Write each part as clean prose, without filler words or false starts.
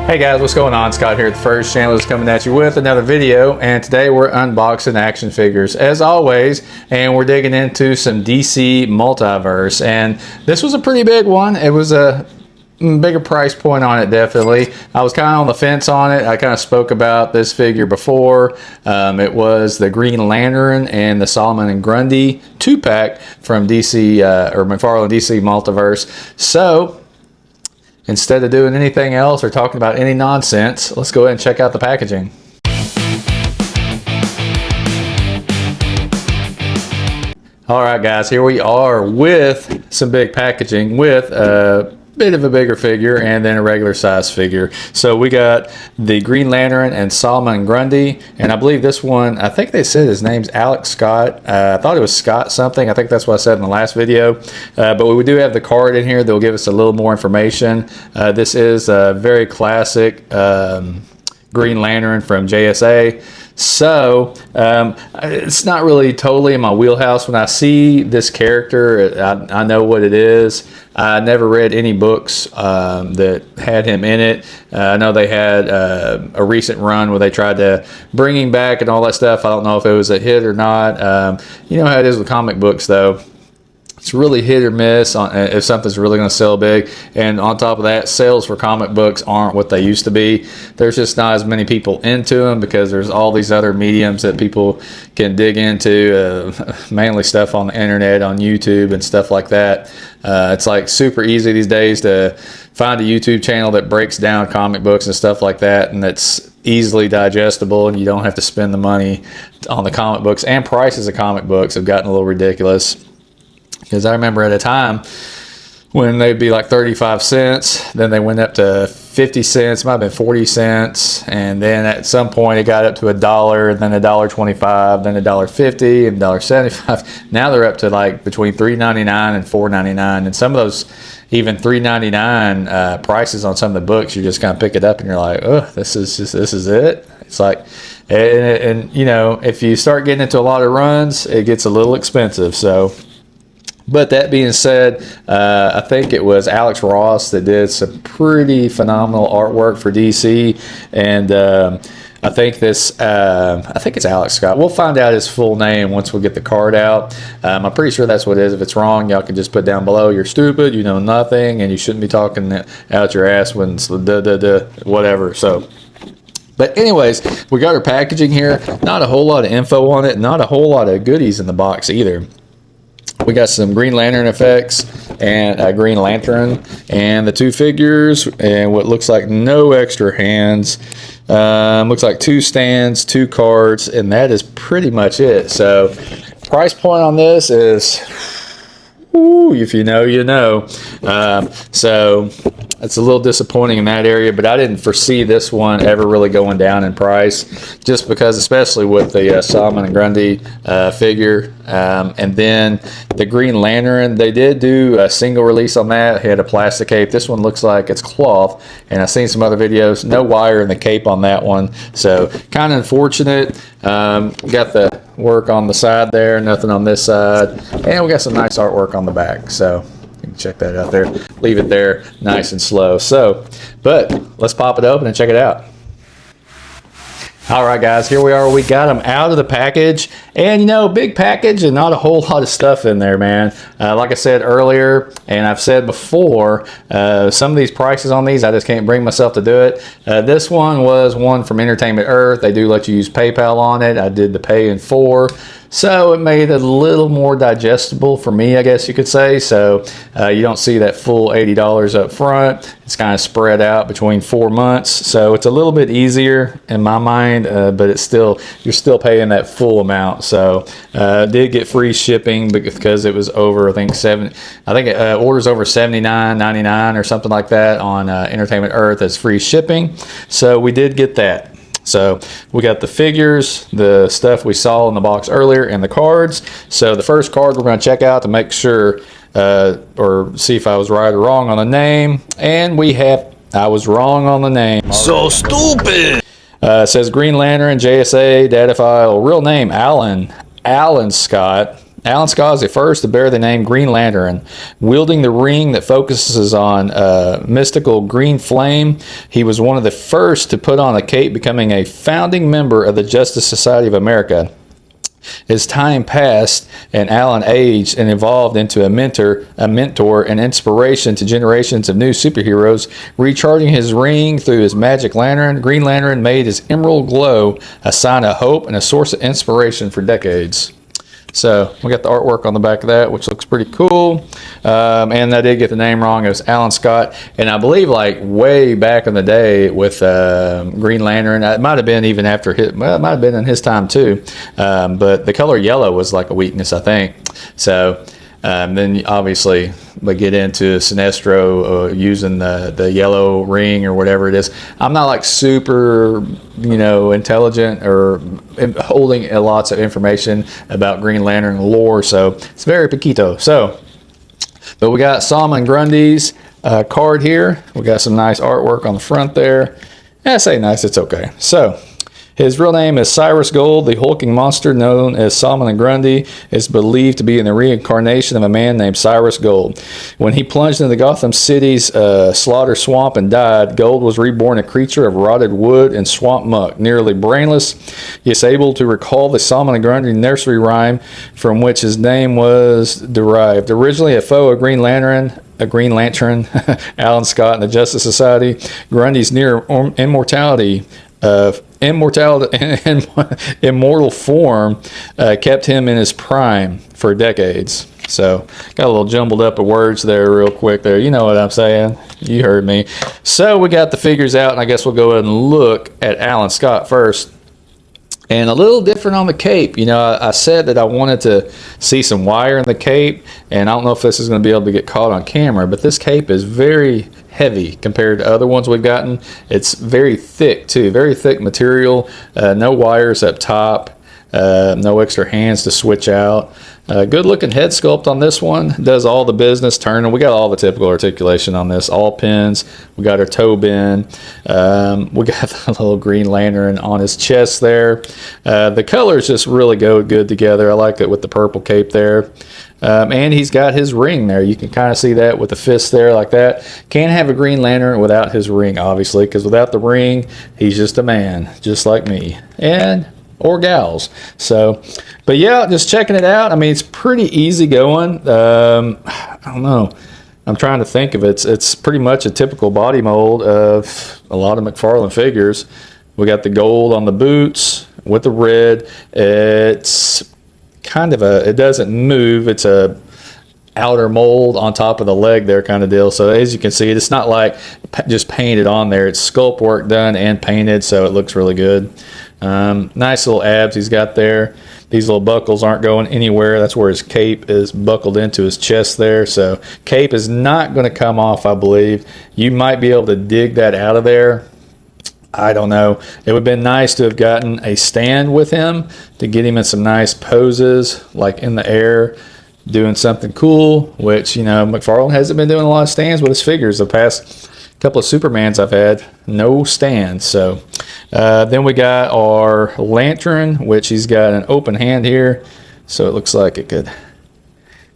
Hey guys, what's going on? Scott here at the First Channel is coming at you with another video, and today we're unboxing action figures as always, and we're digging into some DC Multiverse. And this was a pretty big one. It was a bigger price point on it, definitely. I was kind of on the fence on it. I kind of spoke about this figure before. It was the Green Lantern and the Solomon and Grundy 2-pack from DC or McFarlane DC Multiverse. So instead of doing anything else or talking about any nonsense, let's go ahead and check out the packaging. All right, guys, here we are with some big packaging with a bit of a bigger figure and then a regular size figure. So we got the Green Lantern and Solomon Grundy, and I believe this one, I think they said his name's Alex Scott. I thought it was Scott something. I think that's what I said in the last video. But we do have the card in here. They'll give us a little more information. This is a very classic Green Lantern from JSA. So it's not really totally in my wheelhouse. When I see this character, I know what it is. I never read any books that had him in it. I know they had a recent run where they tried to bring him back and all that stuff. I don't know if it was a hit or not. You know how it is with comic books, though. It's really hit or miss on if something's really going to sell big. And on top of that, sales for comic books aren't what they used to be. There's just not as many people into them because there's all these other mediums that people can dig into, mainly stuff on the internet, on YouTube and stuff like that. It's like super easy these days to find a YouTube channel that breaks down comic books and stuff like that, and that's easily digestible, and you don't have to spend the money on the comic books. And prices of comic books have gotten a little ridiculous. Because I remember at a time when they'd be like 35 cents, then they went up to 50 cents, might have been 40 cents, and then at some point it got up to $1, and then $1.25, then $1.50, and $1.75. Now they're up to like between $3.99 and $4.99, and some of those even $3.99 prices on some of the books, you just kind of pick it up and you're like, oh, this is it. It's like, and you know, if you start getting into a lot of runs, it gets a little expensive. So. But that being said, I think it was Alex Ross that did some pretty phenomenal artwork for DC, and I think it's Alex Scott. We'll find out his full name once we get the card out. I'm pretty sure that's what it is. If it's wrong, y'all can just put down below, you're stupid, you know nothing, and you shouldn't be talking out your ass when it's whatever. So. But anyways, we got our packaging here. Not a whole lot of info on it. Not a whole lot of goodies in the box either. We got some Green Lantern effects and a Green Lantern and the two figures and what looks like no extra hands. Looks like 2 stands, 2 cards, and that is pretty much it. So price point on this is, ooh, if you know, you know. So it's a little disappointing in that area, but I didn't foresee this one ever really going down in price, just because, especially with the Solomon and Grundy figure, and then the Green Lantern, they did do a single release on that. It had a plastic cape. This one looks like it's cloth, and I've seen some other videos, no wire in the cape on that one, so kind of unfortunate. Got the work on the side there, nothing on this side, and we got some nice artwork on the back, so check that out there. Leave it there nice and slow. So, but let's pop it open and check it out. All right, guys, here we are. We got them out of the package, and you know, big package and not a whole lot of stuff in there, man. Like I said earlier, and I've said before, some of these prices on these, I just can't bring myself to do it. This one was one from Entertainment Earth. They do let you use PayPal on it. I did the pay in 4. So it made it a little more digestible for me, I guess you could say. So you don't see that full $80 up front. It's kind of spread out between 4 months. So it's a little bit easier in my mind, but it's still, you're still paying that full amount. So did get free shipping because it was over, I think orders over $79.99 or something like that on Entertainment Earth as free shipping. So we did get that. So we got the figures, the stuff we saw in the box earlier, and the cards. So the first card we're going to check out to make sure or see if I was right or wrong on the name. And I was wrong on the name. So stupid! It says Green Lantern, JSA, data file, real name Alan Scott. Alan Scott is the first to bear the name Green Lantern. Wielding the ring that focuses on mystical green flame, he was one of the first to put on a cape, becoming a founding member of the Justice Society of America. As time passed and Alan aged and evolved into a mentor, and inspiration to generations of new superheroes, recharging his ring through his magic lantern, Green Lantern made his emerald glow a sign of hope and a source of inspiration for decades. So we got the artwork on the back of that, which looks pretty cool. And I did get the name wrong. It was Alan Scott. And I believe like way back in the day with Green Lantern, it might have been even after his, well, it might have been in his time too. But the color yellow was like a weakness, I think. So then obviously we get into Sinestro using the yellow ring or whatever it is. I'm not like super, intelligent or holding lots of information about Green Lantern lore, so it's very poquito. So, but we got Solomon Grundy's card here. We got some nice artwork on the front there. I say nice, it's okay. So, his real name is Cyrus Gold. The hulking monster known as Solomon Grundy is believed to be the reincarnation of a man named Cyrus Gold. When he plunged into Gotham City's slaughter swamp and died, Gold was reborn a creature of rotted wood and swamp muck. Nearly brainless, he is able to recall the Solomon Grundy nursery rhyme from which his name was derived. Originally a foe of Green Lantern, Alan Scott and the Justice Society, Grundy's near immortal form kept him in his prime for decades. So got a little jumbled up of words there real quick there. You know what I'm saying. You heard me. So we got the figures out, and I guess we'll go ahead and look at Alan Scott first. And a little different on the cape. I said that I wanted to see some wire in the cape, and I don't know if this is going to be able to get caught on camera, but this cape is very heavy compared to other ones we've gotten. It's very thick too, very thick material. No wires up top, no extra hands to switch out. Good looking head sculpt on this one. Does all the business turning. We got all the typical articulation on this. All pins. We got our toe bend. We got the little Green Lantern on his chest there. The colors just really go good together. I like it with the purple cape there. And he's got his ring there. You can kind of see that with the fist there like that. Can't have a Green Lantern without his ring, obviously, because without the ring, he's just a man, just like me. Or gals. So, but yeah, just checking it out. I mean, it's pretty easy going. I don't know. I'm trying to think of it. It's pretty much a typical body mold of a lot of McFarlane figures. We got the gold on the boots with the red. It's kind of it doesn't move. It's a outer mold on top of the leg there kind of deal. So as you can see, it's not like just painted on there. It's sculpt work done and painted, so it looks really good. Nice little abs he's got there. These little buckles aren't going anywhere. That's where his cape is buckled into his chest there. So cape is not going to come off, I believe. You might be able to dig that out of there. I don't know. It would have been nice to have gotten a stand with him to get him in some nice poses, like in the air, doing something cool, which, McFarlane hasn't been doing a lot of stands with his figures. The past couple of Supermans I've had, no stand. So then we got our lantern, which he's got an open hand here. So it looks like it could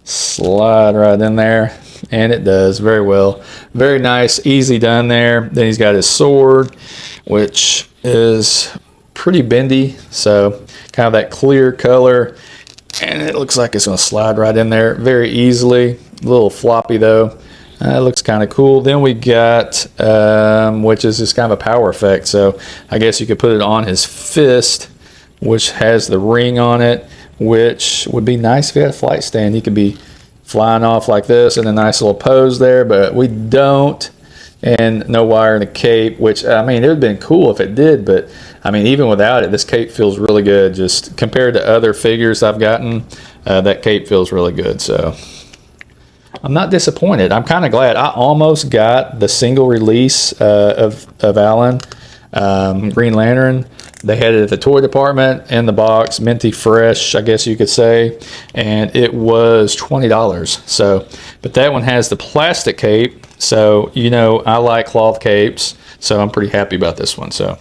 slide right in there. And it does very well. Very nice, easy done there. Then he's got his sword, which is pretty bendy. So kind of that clear color. And it looks like it's going to slide right in there very easily. A little floppy though. It looks kind of cool. Then we got, which is just kind of a power effect. So I guess you could put it on his fist, which has the ring on it, which would be nice if he had a flight stand. He could be flying off like this in a nice little pose there, but we don't. And no wire in the cape, which, I mean, it would have been cool if it did, but I mean, even without it, this cape feels really good. Just compared to other figures I've gotten, that cape feels really good. So I'm not disappointed. I'm kind of glad. I almost got the single release of Alan, Green Lantern. They had it at the toy department in the box, minty fresh, I guess you could say, and it was $20. So, but that one has the plastic cape. So, I like cloth capes, so I'm pretty happy about this one. So,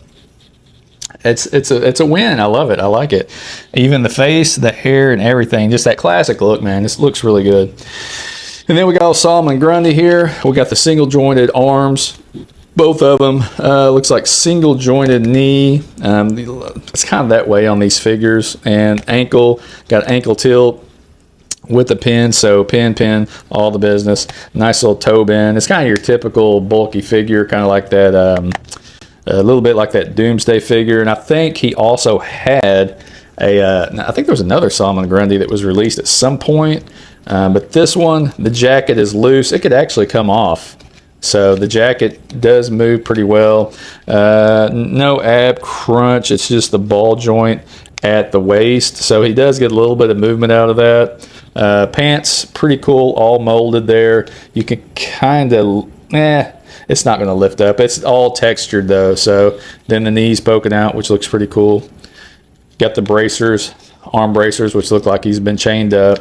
it's a win. I love it. I like it. Even the face, the hair, and everything, just that classic look, man. This looks really good. And then we got Solomon and Grundy here. We got the single jointed arms, both of them. Looks like single jointed knee. It's kind of that way on these figures. And ankle, got ankle tilt with the pin, so pin, all the business. Nice little toe bend. It's kind of your typical bulky figure, kind of like that, a little bit like that Doomsday figure. And I think he also had I think there was another Solomon Grundy that was released at some point. But this one, the jacket is loose. It could actually come off. So the jacket does move pretty well. No ab crunch. It's just the ball joint at the waist. So he does get a little bit of movement out of that. Pants, pretty cool, all molded there. You can kind of, it's not going to lift up. It's all textured though. So then the knees poking out, which looks pretty cool. Got the bracers, arm bracers, which look like he's been chained up.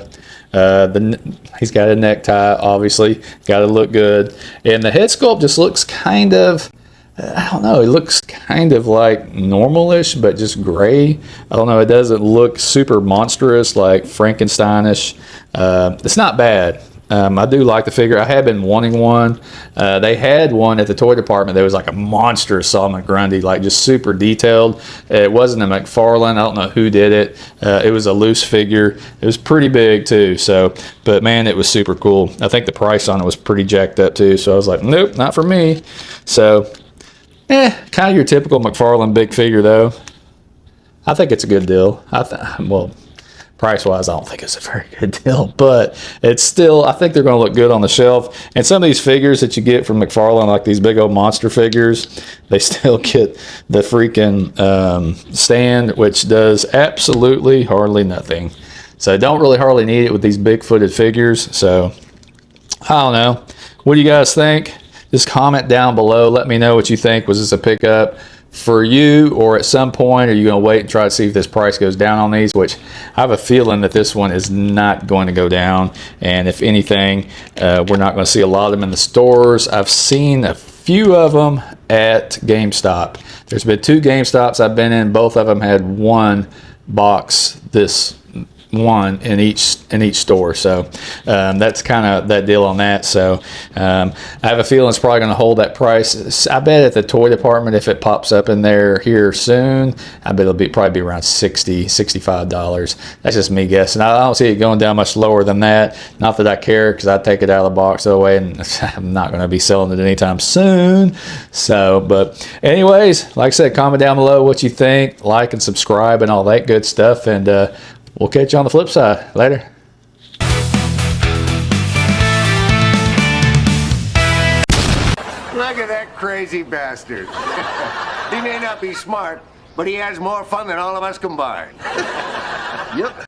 He's got a necktie, obviously, got to look good. And the head sculpt just looks kind of, I don't know, it looks kind of like normal-ish, but just gray. I don't know, it doesn't look super monstrous like Frankensteinish. It's not bad. I do like the figure. I have been wanting one. They had one at the toy department that was like a monstrous Solomon Grundy, like just super detailed. It wasn't a McFarlane. I don't know who did it. It was a loose figure. It was pretty big too. So, but man, it was super cool. I think the price on it was pretty jacked up too. So I was like, nope, not for me. So, kind of your typical McFarlane big figure though. I think it's a good deal. Well, price-wise, I don't think it's a very good deal, but it's still, I think they're going to look good on the shelf. And some of these figures that you get from McFarlane, like these big old monster figures, they still get the freaking stand, which does absolutely hardly nothing. So I don't really hardly need it with these big-footed figures. So I don't know. What do you guys think? Just comment down below. Let me know what you think. Was this a pickup for you, or at some point are you going to wait and try to see if this price goes down on these, which I have a feeling that this one is not going to go down, and if anything, we're not going to see a lot of them in the stores. I've seen a few of them at GameStop. There's been 2 GameStops I've been in. Both of them had one box, this one in each store. So that's kind of that deal on that. So I have a feeling it's probably going to hold that price. I bet at the toy department, if it pops up in there here soon, I bet it'll probably be around $60-$65. That's just me guessing. I don't see it going down much lower than that. Not that I care, because I take it out of the box away, and I'm not going to be selling it anytime soon. So, but anyways, like I said, comment down below what you think, like and subscribe and all that good stuff, and we'll catch you on the flip side. Later. Look at that crazy bastard. He may not be smart, but he has more fun than all of us combined. Yep.